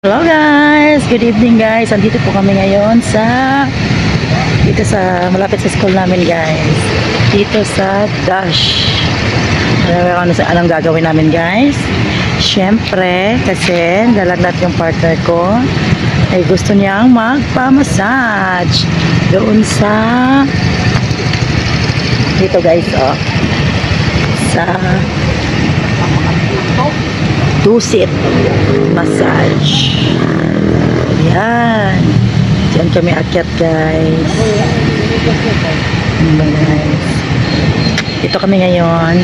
Hello guys! Good evening guys! Andito po kami ngayon dito sa malapit sa school namin guys. Dito sa Dash. Anong gagawin namin guys? Siyempre, kasi dalagnat yung partner ko. Ay gusto niyang magpa-massage. Doon sa dito guys sa Dusit massage. Yan. Diyan kami akyat guys. Dito kami ngayon.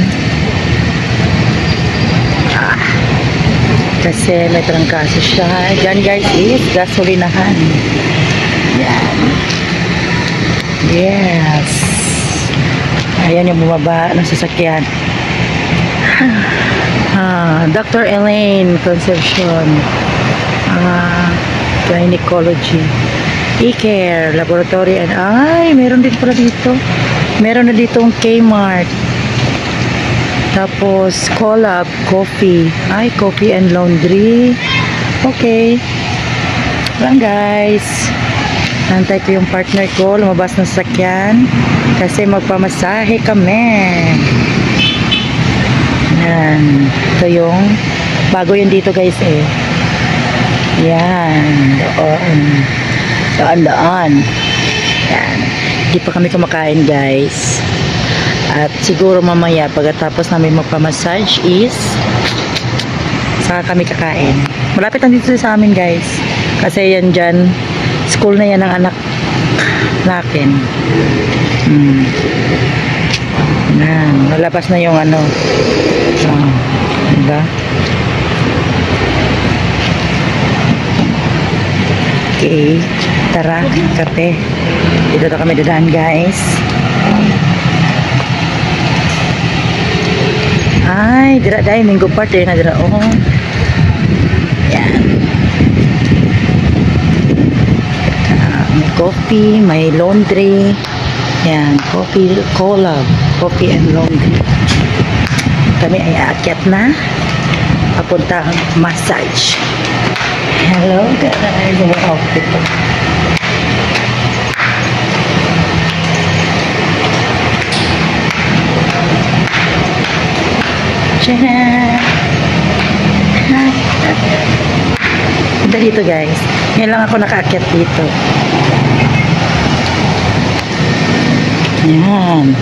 Kasi may trangkaso siya. Diyan guys is gasolinahan. Yan. Yes. Ayan yung bumaba ng sasakyan. Dr. Elaine Concepcion, gynecology, e-care, laboratory, and meron din pala dito. Meron na ditong Kmart. Tapos Collab, coffee. Coffee and laundry. Okay. Lang guys. Nantay ko yung partner ko lumabas ng sakyan kasi magpamasahe kami. Yan. Ito yung bago yun dito guys eh. Yan. Daan. Yan. Hindi pa kami kumakain guys. At siguro mamaya pagkatapos namin magpamassage is saka kami kakain. Malapit lang dito sa amin guys. Kasi yan dyan. School na yan ng anak natin. Yan. Malabas na yung ano. Diba? Okay. Tara, kape. Dito na kami dadaan guys. Dira dahil minggu party na dira. Yan. May coffee, may laundry. Yan, coffee, collab, coffee and laundry. Kami ay aakyat na papuntang massage. Hello guys, yung outfit ko. Punta dito guys. Ngayon lang ako nakaakyat dito. Yan.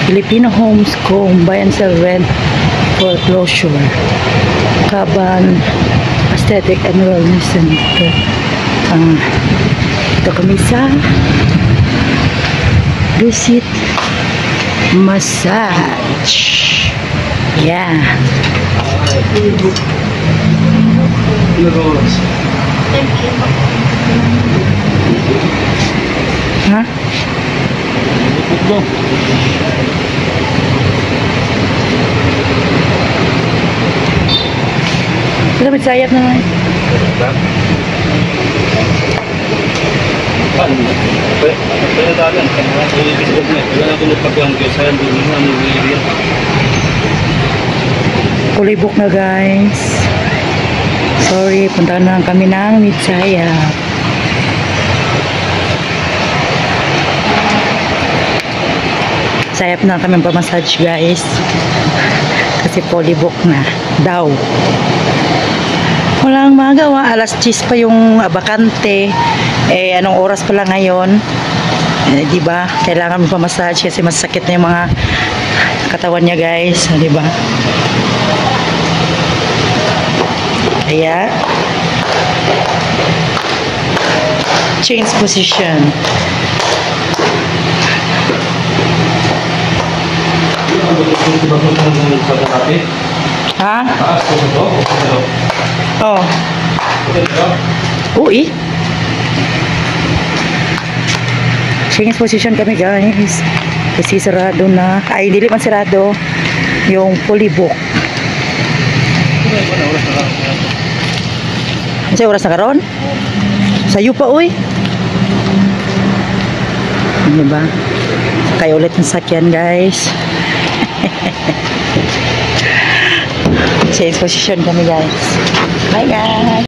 Filipino Homes Co. Buy and Sell Rent Foreclosure. Kaban Aesthetic and Wellness Center. Ito kami sa Dusit Massage. Yeah. Hah? Kita bersayap naman. Kulibok na guys. Sorry, punta na lang kami ng Mitsayap. Sayap na kami pa-massage guys. Kasi polybok na daw. Walang magawa. Alas 10 pa yung bakante. Anong oras pa lang ngayon? Diba? Kailangan pa-massage kasi masakit na yung mga katawan niya guys. Diba? Kaya change position. Ha? Uy. Change position kami guys. Kasi sarado na. Dili man sarado yung polybok. Sa oras na karon? Sayo pa uy. Diba? Kaya ulit ng sakyan guys. Change position kami guys. Bye guys.